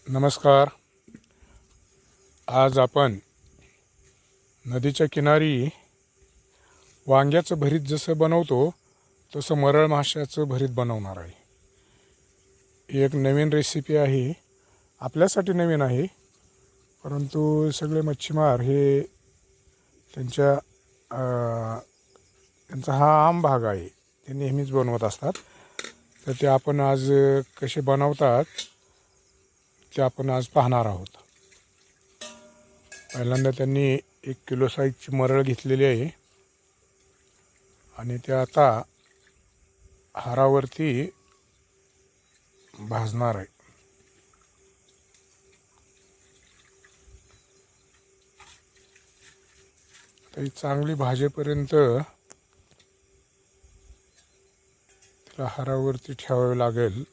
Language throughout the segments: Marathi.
नमस्कार. आज आपण नदीच्या किनारी वांग्याचं भरीत जसं बनवतो तसं मरळ माशाचं भरीत बनवणार आहे. एक नवीन रेसिपी आहे, आपल्यासाठी नवीन आहे, परंतु सगळे मच्छीमार हे त्यांचा हा आम भाग आहे, ते नेहमीच बनवत असतात. तर ते आपण आज कसे बनवतात ते आपण आज पाहणार आहोत. पहिल्यांदा त्यांनी 1 किलो साईजची मरळ घेतलेली आहे आणि ते आता हारावरती भाजणार आहे. ती चांगली भाजेपर्यंत तिला हारावरती ठेवावे लागेल.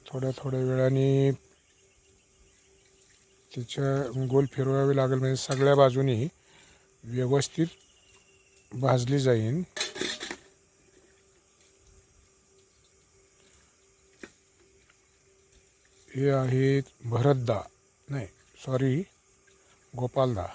थोड्या वेळाने तिच्या गोल फिरवावे लागेल, म्हणजे सगळ्या बाजूनी व्यवस्थित भाजली जाईल. हे आहेत भरतदा, नाही सॉरी गोपालदा.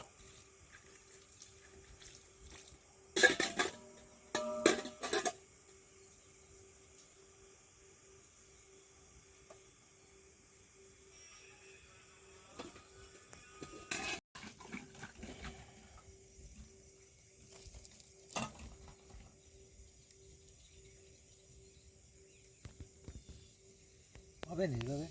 अबे नहीं अबे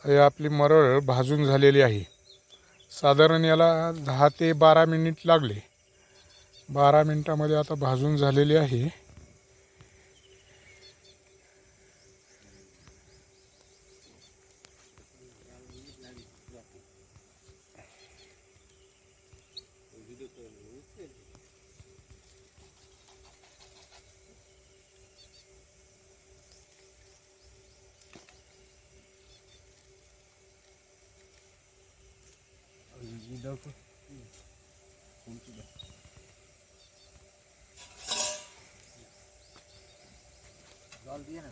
हे आपली मरळ भाजून झालेली आहे. साधारण याला 10 ते 12 मिनिट लागले. 12 मिनिटामध्ये आता भाजून झालेली आहे. डाल दिया ना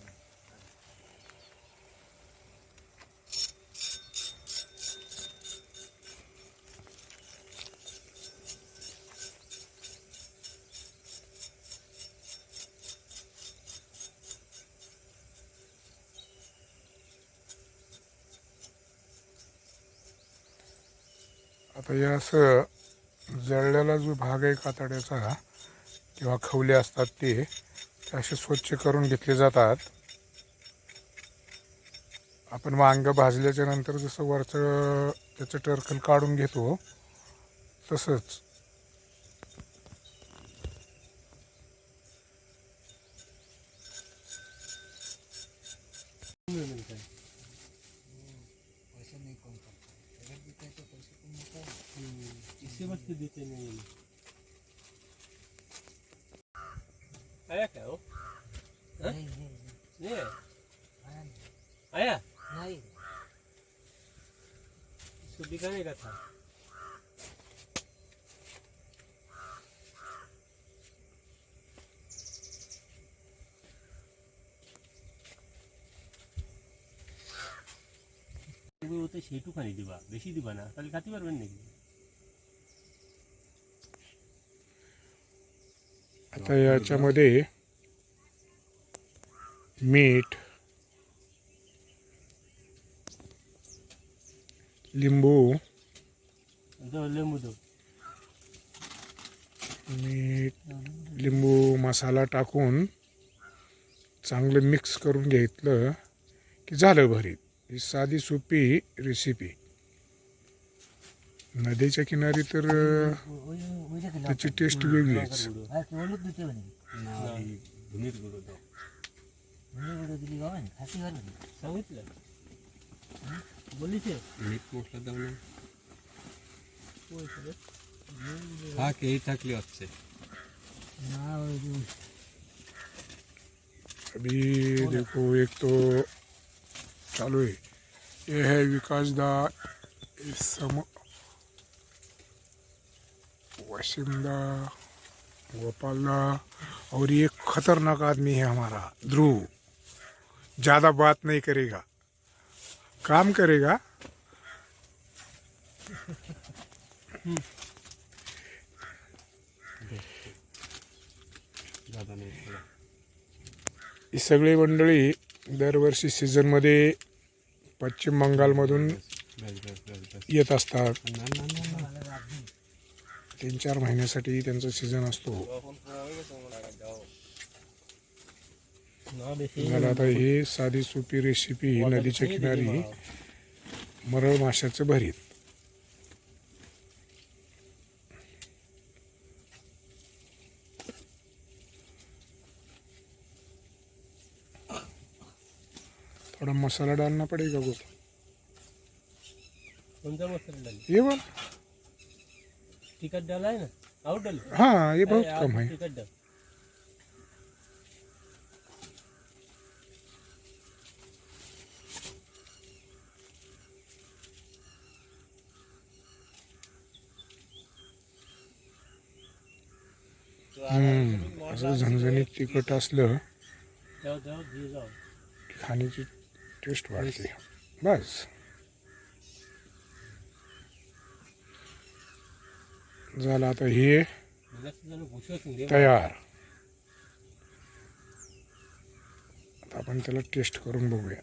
आता या असं जळलेला जो भाग आहे कातड्याचा किंवा खवले असतात ते असे स्वच्छ करून घेतले जातात. आपण वांग भाजल्याच्या नंतर जसं वरचं त्याचं टरकल काढून घेतो तसंच पैसे नहीं कौन करता अगर देते हैं तो पैसे कम होता है इससे बच के देते नहीं। आया क्या हो? नहीं नहीं नहीं आया? आया नहीं आया? नहीं इसको दिखाने का था। वो तो शेटू खानी दिबा बेशी दिबा ना कल खाती बार बनने की। आता याच्यामध्ये मीठ, लिंबू, दो लिंबू दो मीठ, लिंबू, मसाला टाकून चांगलं मिक्स करून घेतलं की झालं भरीत. ही साधी सोपी रेसिपी. नदीच्या किनारी तर त्याची टेस्ट वेगळीच. भूमीत गुरुदाव सांगितलं बोलीचे मीठ मसला দাও না থাক এই থাকলে হচ্ছে अभी देखो एक तो चालू है, ये है विकास दा, वसीम दा, गोपाल दा, और ये खतरनाक आदमी है हमारा ध्रुव। ज़्यादा बात नहीं करेगा, काम करेगा। ज्यादा नाही थोडा ही सगळी मंडळी दरवर्षी सीझनमध्ये पश्चिम बंगालमधून बस बस बस बस येत असतात. ना ना ना ना 3-4 महिन्यासाठी त्यांचा सीझन असतो. मला आता ही साधी सोपी रेसिपी नदीच्या किनारी मरळ माशाचं भरीत. थोड़ा मसाला डालना पड़ेगा वो. कोणता मसाला डाल ये वाला, तिखट डाला है ना और डाल हाँ ये बहुत कम है. तिखट डाल असं झणझणीत तिखट असलं जाओ जाओ घी जाओ की खाण्याची टेस्ट वाढते. बस झालं आता हे तयार. आता आपण त्याला टेस्ट करून बघूया.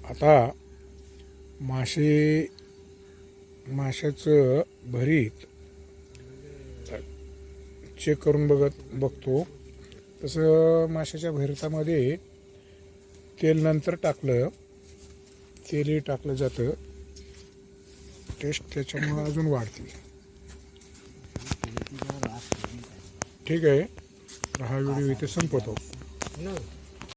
आता माशाचं भरीत चेक करून बघतो. तसं माशाच्या भरतामध्ये तेल नंतर टाकलं, तेलही टाकलं जातं, टेस्ट त्याच्यामुळं अजून वाढते. ठीक आहे, हा व्हिडिओ इथे संपवतो.